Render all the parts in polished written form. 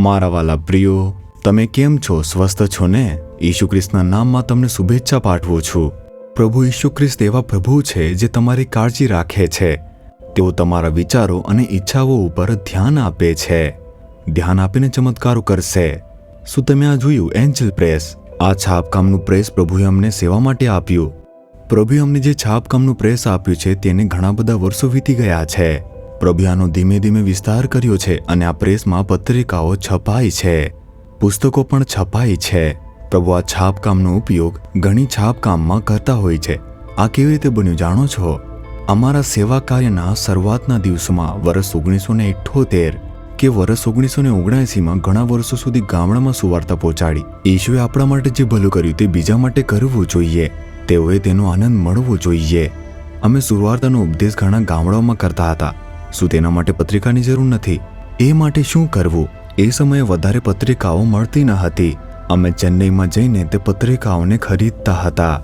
મારા વાલા પ્રિયો, તમે કેમ છો? સ્વસ્થ છો ને? ઈસુ ખ્રિસ્તના નામમાં તમને શુભેચ્છા પાઠવું છું. પ્રભુ ઈસુ ખ્રિસ્ત એવા પ્રભુ છે જે તમારી કાળજી રાખે છે. તેઓ તમારા વિચારો અને ઈચ્છાઓ ઉપર ધ્યાન આપે છે. ધ્યાન આપીને ચમત્કારો કરશે. શું તમે આ જોયું? Angel press. આ છાપકામનું પ્રેસ પ્રભુએ અમને સેવા માટે આપ્યું. પ્રભુએ અમને જે છાપકામનું પ્રેસ આપ્યું છે તેને ઘણા બધા વર્ષો વીતી ગયા છે. પ્રભુએ આનો ધીમે ધીમે વિસ્તાર કર્યો છે અને આ પ્રેસમાં પત્રિકાઓ છપાઈ છે, પુસ્તકો પણ છપાઈ છે. પ્રભુ આ છાપકામનો ઉપયોગ ઘણી છાપકામમાં કરતા હોય છે. આ કેવી રીતે બન્યું જાણો છો? અમારા સેવા કાર્યના શરૂઆતના દિવસોમાં વર્ષ 1978 કે વર્ષ 1979માં ઘણા વર્ષો સુધી ગામડામાં સુવાર્તા પહોંચાડી. ઈશુએ આપણા માટે જે ભલું કર્યું તે બીજા માટે કરવું જોઈએ. તેઓએ તેનો આનંદ મળવો જોઈએ. અમે સુવાર્તાનો ઉપદેશ ઘણા ગામડાઓમાં કરતા હતા. શું તેના માટે પત્રિકાની જરૂર નથી? એ માટે શું કરવું? એ સમયે વધારે પત્રિકાઓ મળતી ન હતી. અમે ચેન્નઈમાં જઈને તે પત્રિકાઓને ખરીદતા હતા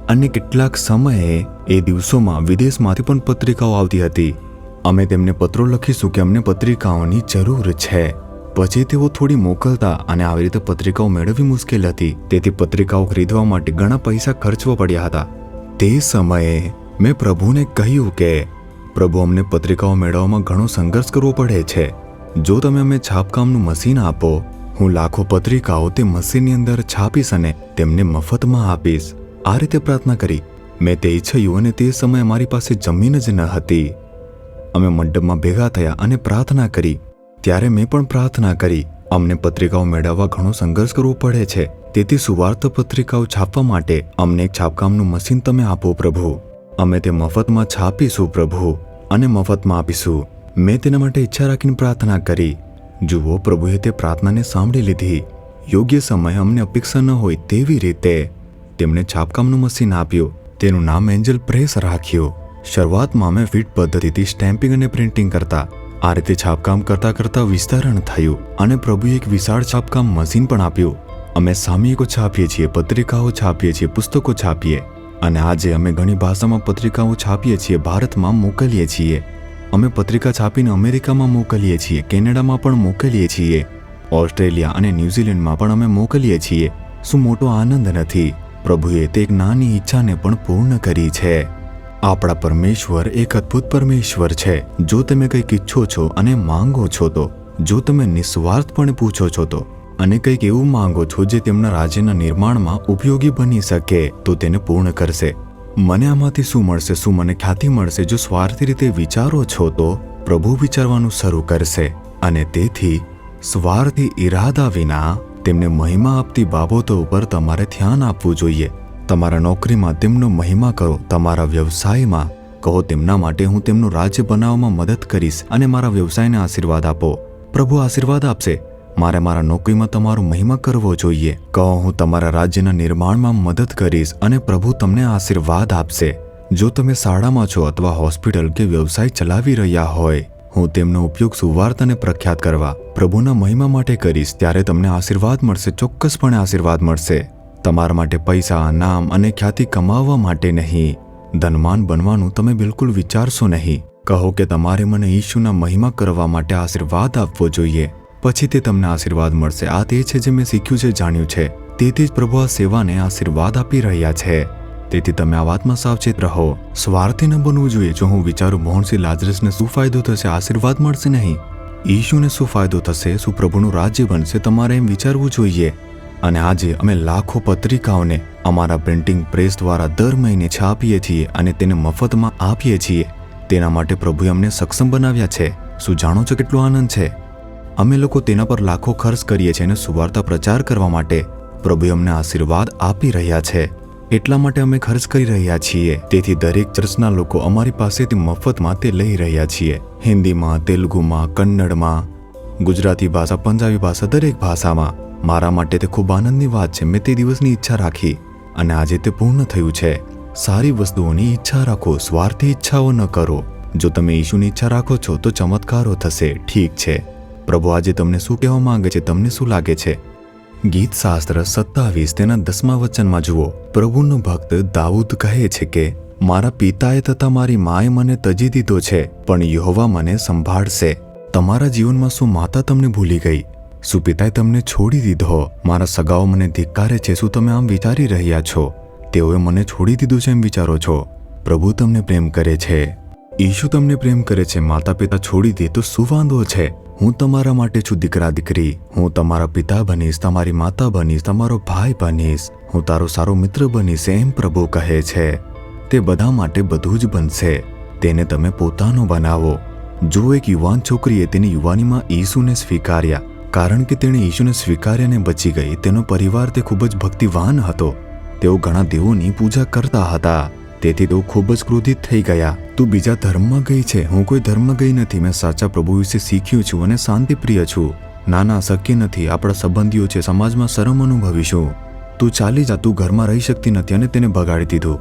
અને કેટલાક સમયે એ દિવસોમાં વિદેશમાંથી પણ પત્રિકાઓ આવતી હતી. અમે તેમને પત્રો લખીશું કે અમને પત્રિકાઓની જરૂર છે. પછી તેઓ થોડી મોકલતા અને આવી રીતે પત્રિકાઓ મેળવવી મુશ્કેલ હતી. તેથી પત્રિકાઓ ખરીદવા માટે ઘણા પૈસા ખર્ચવા પડ્યા હતા. તે સમયે મેં પ્રભુને કહ્યું કે પ્રભુ, અમને પત્રિકાઓ મેળવવામાં ઘણો સંઘર્ષ કરવો પડે છે. જો તમે અમે છાપકામનું મશીન આપો, હું લાખો પત્રિકાઓ તે મશીનની અંદર છાપીશ અને તેમને મફતમાં આપીશ. આ રીતે પ્રાર્થના કરી. મેં તે ઈચ્છ્યું અને તે સમયે મારી પાસે જમીન જ ન હતી. અમે મંડપમાં ભેગા થયા અને પ્રાર્થના કરી. ત્યારે મેં પણ પ્રાર્થના કરી. અમને પત્રિકાઓ મેળવવા ઘણો સંઘર્ષ કરવો પડે છે. તેથી સુવાર્તા પત્રિકાઓ છાપવા માટે અમને એક છાપકામનું મશીન તમે આપો પ્રભુ. અમે તે મફતમાં છાપીશું પ્રભુ અને મફતમાં આપીશું. મેં તેના માટે ઈચ્છા રાખીને પ્રાર્થના કરી. જુઓ, પ્રભુએ તે પ્રાર્થનાને સાંભળી લીધી. યોગ્ય સમયે અમને અપેક્ષા ન હોય તેવી રીતે તેમણે છાપકામનું મશીન આપ્યું. તેનું નામ એન્જલ પ્રેસ રાખ્યું. શરૂઆતમાં અમે ફીટ પદ્ધતિથી સ્ટેમ્પિંગ અને પ્રિન્ટિંગ કરતા. આ રીતે છાપકામ કરતા કરતા વિસ્તરણ થયું અને પ્રભુએ એક વિશાળ છાપકામ મશીન પણ આપ્યું. અમે સામયિકો છાપીએ છીએ, પત્રિકાઓ છાપીએ છીએ, પુસ્તકો છાપીએ અને આજે અમે ઘણી ભાષામાં પત્રિકાઓ છાપીએ છીએ, ભારતમાં મોકલીએ છીએ. અમે પત્રિકા છાપીને અમેરિકામાં મોકલીએ છીએ, કેનેડામાં પણ મોકલીએ છીએ, ઓસ્ટ્રેલિયા અને ન્યૂઝીલેન્ડમાં પણ અમે મોકલીએ છીએ. શું મોટો આનંદ નથી? પ્રભુએ તે એક નાની ઈચ્છાને પણ પૂર્ણ કરી છે. આપણા પરમેશ્વર એક અદ્ભુત પરમેશ્વર છે. જો તમે કંઈક ઈચ્છો છો અને માંગો છો તો, જો તમે નિસ્વાર્થપણે પૂછો છો તો અને કંઈક એવું માંગો છો જે તેમના રાજ્યના નિર્માણમાં ઉપયોગી બની શકે, તો તેને પૂર્ણ કરશે. મને આમાંથી શું મળશે? શું મને ખ્યાતિ મળશે? જો સ્વાર્થી રીતે વિચારો છો તો પ્રભુ વિચારવાનું શરૂ કરશે અને તેથી સ્વાર્થી ઈરાદા વિના તેમને મહિમા આપતી બાબતો ઉપર તમારે ધ્યાન આપવું જોઈએ. તમારા નોકરીમાં તેમનો મહિમા કરો. તમારા વ્યવસાયમાં કહો, તેમના માટે હું તેમનું રાજ્ય બનાવવામાં મદદ કરીશ અને મારા વ્યવસાયને આશીર્વાદ આપો. પ્રભુ આશીર્વાદ આપશે. મારે મારા નોકરીમાં તમારો મહિમા કરવો જોઈએ. કહો, હું તમારા રાજ્યના નિર્માણમાં મદદ કરીશ અને પ્રભુ તમને આશીર્વાદ આપશે. જો તમે શાળામાં છો અથવા હોસ્પિટલ કે વ્યવસાય ચલાવી રહ્યા હોય, હું તેમનો ઉપયોગ સુવાર્તાને પ્રખ્યાત કરવા, પ્રભુના મહિમા માટે કરીશ. ત્યારે તમને આશીર્વાદ મળશે, ચોક્કસપણે આશીર્વાદ મળશે. તમારા માટે પૈસા, નામ અને ખ્યાતિ કમાવવા માટે નહીં, ધનવાન બનવાનું તમે બિલકુલ વિચારશો નહીં. કહો કે તમારે મને ઈશુના મહિમા કરવા માટે આશીર્વાદ આપવો જોઈએ. પછી તે તમને આશીર્વાદ મળશે. આ તે છે જે મેં શીખ્યું છે, જાણ્યું છે. તેથી જ પ્રભુ આ સેવાને આશીર્વાદ આપી રહ્યા છે. તેથી તમે આ વાતમાં સાવચેત રહો. સ્વાર્થી ન બનવું જોઈએ. જો હું વિચારું મોહનસિંહ લાજરસને શું ફાયદો થશે, આશીર્વાદ મળશે નહીં. ઈશુને શું ફાયદો થશે, શું પ્રભુનું રાજ્ય બનશે, તમારે એમ વિચારવું જોઈએ. અને આજે અમે લાખો પત્રિકાઓને અમારા પ્રિન્ટિંગ પ્રેસ દ્વારા દર મહિને છાપીએ છીએ અને તેને મફતમાં આપીએ છીએ. તેના માટે પ્રભુએ અમને સક્ષમ બનાવ્યા છે. શું જાણો છો કેટલો આનંદ છે? અમે લોકો તેના પર લાખો ખર્ચ કરીએ છીએ અને સુવાર્તા પ્રચાર કરવા માટે પ્રભુએ અમને આશીર્વાદ આપી રહ્યા છે. એટલા માટે અમે ખર્ચ કરી રહ્યા છીએ. તેથી દરેક ચર્ચના લોકો અમારી પાસેથી મફતમાં તે લઈ રહ્યા છીએ. હિન્દીમાં, તેલુગુમાં, કન્નડમાં, ગુજરાતી ભાષા, પંજાબી ભાષા, દરેક ભાષામાં. મારા માટે તે ખૂબ આનંદની વાત છે. મેં તે દિવસની ઈચ્છા રાખી અને આજે તે પૂર્ણ થયું છે. સારી વસ્તુઓની ઈચ્છા રાખો, સ્વાર્થી ઈચ્છાઓ ન કરો. જો તમે ઈશુની ઈચ્છા રાખો છો તો ચમત્કારો થશે. ઠીક છે. પ્રભુ આજે તમને શું કહેવા માંગે છે? તમને શું લાગે છે? ગીત શાસ્ત્ર 27 તેના 10મા વચનમાં જુઓ. પ્રભુનો ભક્ત દાઉદ કહે છે કે મારા પિતાએ તથા મારી માએ મને તજી દીધો છે, પણ યહોવા મને સંભાળશે. તમારા જીવનમાં શું માતા તમને ભૂલી ગઈ? શું પિતાએ તમને છોડી દીધો? મારા સગાઓ મને ધિક્કારે છે. શું તમે આમ વિચારી રહ્યા છો? તેઓએ મને છોડી દીધું છે એમ વિચારો છો? પ્રભુ તમને પ્રેમ કરે છે. ઈશુ તમને પ્રેમ કરે છે. માતા પિતા છોડી દે તો શું વાંધો છે? હું તમારા માટે છું દીકરા દીકરી. હું તમારા પિતા બનીશ, તમારી માતા બનીશ, તમારો ભાઈ બનીશ, હું તારો સારો મિત્ર બનીશ, એમ પ્રભુ કહે છે. તે બધા માટે બધું જ બનશે. તેને તમે પોતાનો બનાવો. જો એક યુવાન છોકરીએ તેની યુવાનીમાં ઈસુને સ્વીકાર્યા, કારણ કે તેણે ઈસુને સ્વીકાર્યાને બચી ગઈ. તેનો પરિવાર તે ખૂબ જ ભક્તિવાન હતો. તેઓ ઘણા દેવોની પૂજા કરતા હતા. તેથી તેઓ ખૂબ જ ક્રોધિત થઈ ગયા. તું બીજા ધર્મમાં ગઈ છે, હું કોઈ ધર્મ ગઈ નથી. મેં સાચા પ્રભુ વિશે શીખ્યું છું અને શાંતિપ્રિય છું. ના, શક્ય નથી. આપણા સંબંધીઓ છે, સમાજમાં શરમ અનુભવીશું. તું ચાલી જા, તું ઘરમાં રહી શકતી નથી. અને તેને ભગાડી દીધું.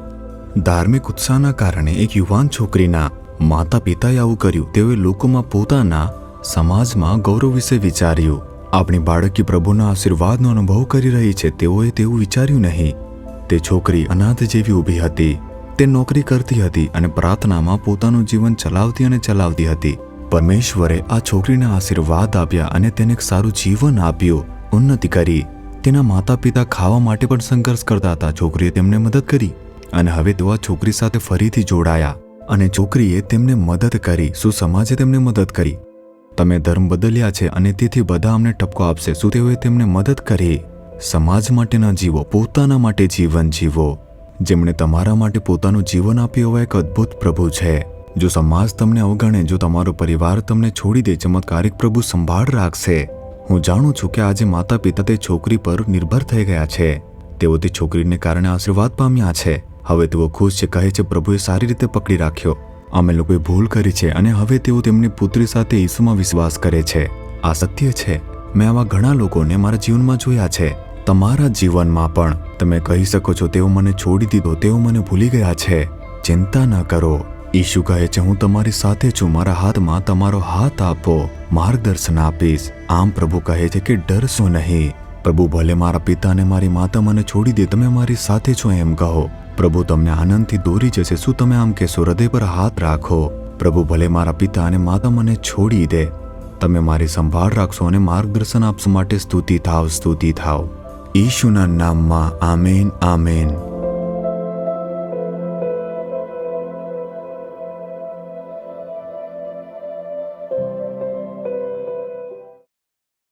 ધાર્મિક ઉત્સાહના કારણે એક યુવાન છોકરીના માતા પિતાએ આવું કર્યું. તેઓએ લોકોમાં, પોતાના સમાજમાં ગૌરવ વિશે વિચાર્યું. આપણી બાળકી પ્રભુના આશીર્વાદનો અનુભવ કરી રહી છે. તેઓએ તેવું વિચાર્યું નહીં. તે છોકરી અનાથ જેવી ઊભી હતી. તે નોકરી કરતી હતી અને પ્રાર્થનામાં પોતાનું જીવન ચલાવતી હતી. પરમેશ્વરે આ છોકરીને આશીર્વાદ આપ્યા અને તેને એક સારું જીવન આપ્યું, ઉન્નતિ કરી. તેના માતા પિતા ખાવા માટે પણ સંઘર્ષ કરતા હતા. છોકરીએ તેમને મદદ કરી અને હવે તેઓ આ છોકરી સાથે ફરીથી જોડાયા અને છોકરીએ તેમને મદદ કરી. શું સમાજે તેમને મદદ કરી? તમે ધર્મ બદલ્યા છે અને તેથી બધા અમને ઠપકો આપશે. શું તેઓએ તેમને મદદ કરી? સમાજ માટે ન જીવો, પોતાના માટે જીવન જીવો. જેમણે તમારા માટે પોતાનું જીવન આપ્યું એવા એક અદ્ભુત પ્રભુ છે. જો સમાજ તમને અવગણે, જો તમારો પરિવાર તમને છોડી દે, ચમત્કારિક પ્રભુ સંભાળ રાખશે. હું જાણું છું કે આજે માતા પિતા તે છોકરી પર નિર્ભર થઈ ગયા છે. તેઓ તે છોકરીને કારણે આશીર્વાદ પામ્યા છે. હવે તેઓ ખુશ છે. કહે છે, પ્રભુએ સારી રીતે પકડી રાખ્યો. અમે લોકોએ ભૂલ કરી છે અને હવે તેઓ તેમની પુત્રી સાથે ઈસુમાં વિશ્વાસ કરે છે. આ સત્ય છે. મેં આવા ઘણા લોકોને મારા જીવનમાં જોયા છે. તમારા જીવનમાં પણ તમે કહી શકો છો, તેઓ મને છોડી દીધો, તેઓ મને ભૂલી ગયા છે. ચિંતા ન કરો. ઈશુ કહે છે, હું તમારી સાથે છું. મારા હાથમાં તમારો હાથ આપો, માર્ગદર્શન આપીશ. આમ પ્રભુ કહે છે કે ડરશો નહીં. પ્રભુ ભલે મારા પિતા અને મારી માતા મને છોડી દે, તમે મારી સાથે છો એમ કહો. પ્રભુ તમને આનંદથી દોરી જશે. શું તમે આમ કહેશો? હૃદય પર હાથ રાખો. પ્રભુ ભલે મારા પિતા અને માતા મને છોડી દે, તમે મારી સંભાળ રાખશો અને માર્ગદર્શન આપશો માટે સ્તુતિ થાવ. ઈશુના નામમાં આમેન, આમેન.